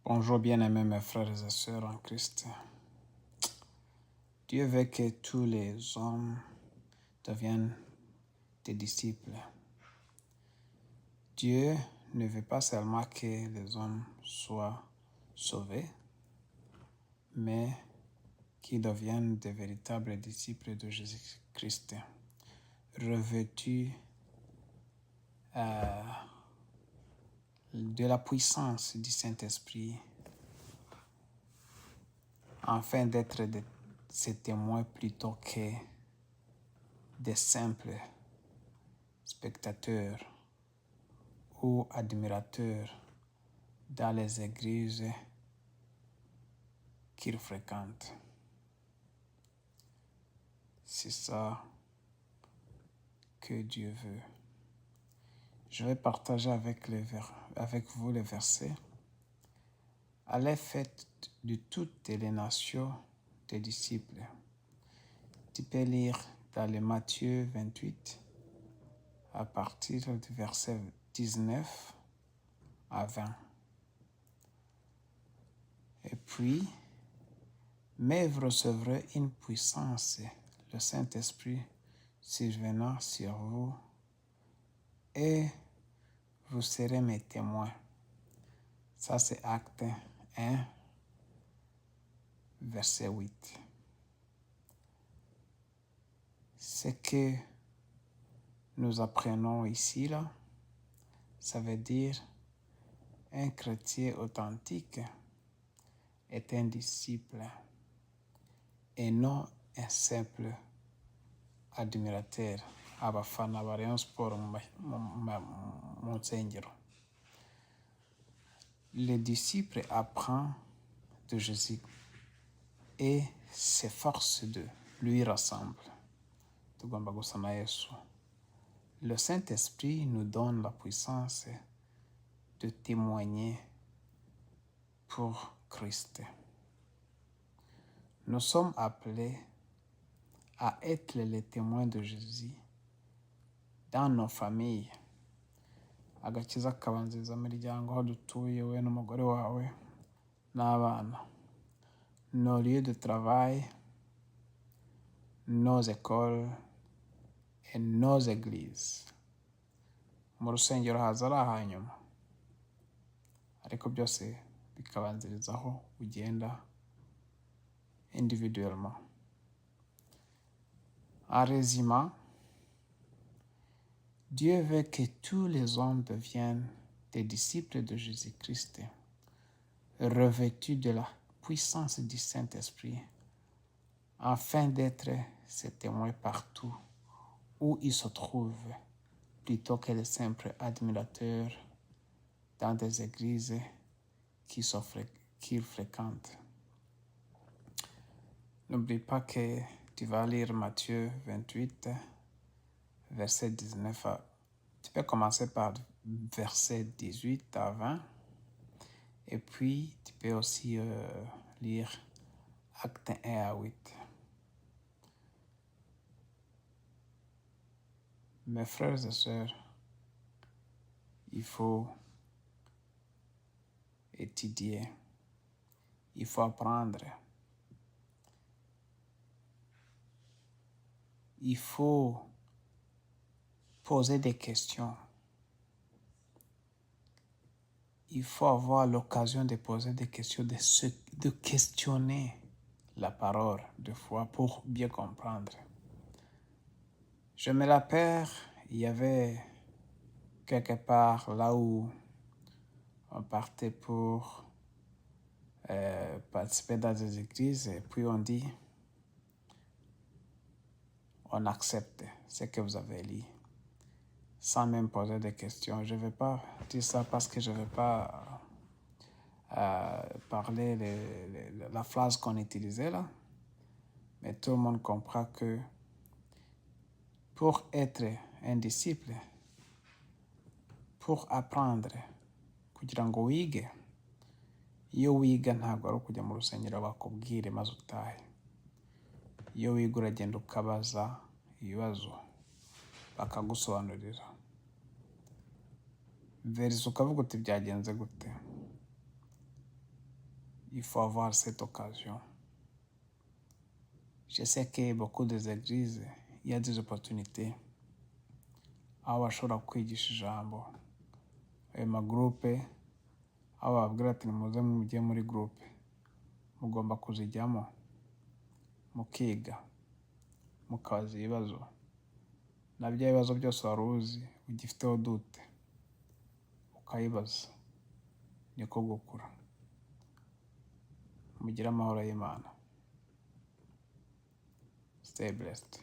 Bonjour bien-aimés mes frères et sœurs en Christ. Dieu veut que tous les hommes deviennent des disciples. Dieu ne veut pas seulement que les hommes soient sauvés, mais qu'ils deviennent de véritables disciples de Jésus-Christ, revêtus de la puissance du Saint-Esprit, afin d'être ses témoins plutôt que des simples spectateurs ou admirateurs dans les églises qu'ils fréquentent. C'est ça que Dieu veut. Je vais partager avec vous les versets. Allez, faites de toutes les nations des disciples. Tu peux lire dans le Matthieu 28 à partir du verset 19 à 20. Et puis, mais vous recevrez une puissance, le Saint-Esprit survenant sur vous, et vous serez mes témoins. Ça, c'est Acte 1, verset 8. Ce que nous apprenons ici, là, ça veut dire un chrétien authentique est un disciple et non un simple admirateur. Abafana ba Rayon Sport mu nsengero. Le disciple apprend de Jésus et s'efforce de lui rassemble. Tugomba gusa na Yesu. Le Saint-Esprit nous donne la puissance de témoigner pour Christ. Nous sommes appelés à être les témoins de Jésus dans nos familles. Agakiza kabanziriza imiryango aho dutuye, we n'umugore wawe n'abana. Nos lieux de travail, nos écoles et nos églises. Mu rusengero haza ari ahanyuma, ariko byose bikabanzirizaho ugenda individuellement. En résumé, Dieu veut que tous les hommes deviennent des disciples de Jésus-Christ, revêtus de la puissance du Saint-Esprit, afin d'être ses témoins partout où ils se trouvent, plutôt que les simples admirateurs dans des églises qu'ils fréquentent. N'oublie pas que tu vas lire Matthieu 28, verset 19 à... Tu peux commencer par verset 18 à 20. Et puis, tu peux aussi lire Acte 1 à 8. Mes frères et sœurs, il faut étudier, il faut apprendre, il faut poser des questions. Il faut avoir l'occasion de poser des questions, de questionner la parole de foi pour bien comprendre. Je me rappelle, il y avait quelque part là où on partait pour participer dans des églises et puis on dit, on accepte ce que vous avez lu sans même poser des questions. Je ne vais pas dire ça parce que je ne vais pas parler la phrase qu'on utilisait là, mais tout le monde comprend que pour être un disciple, pour apprendre, kugira ngo wige, iyo wiga ntabwo ari ukujya mu rusengero bakubwire maze utahe. Iyo wiga uragenda ukabaza ibibazo bakagusobanurira. Verisa ukavuga uti byagenze gute. il faut avoir cette occasion. Je sais que beaucoup des églises, il y a des opportunités aho bashobora kwigisha ijambo. Ayo magroupe aho bababwira ati nimuze mujye muri groupe, mugomba kuzijyamo mukiga, mukabaza ibibazo, na bya bibazo byose wari uzi ugifiteho dute ukayibaza, niko gukura. Mugire amahoro y'Imana. Stay blessed.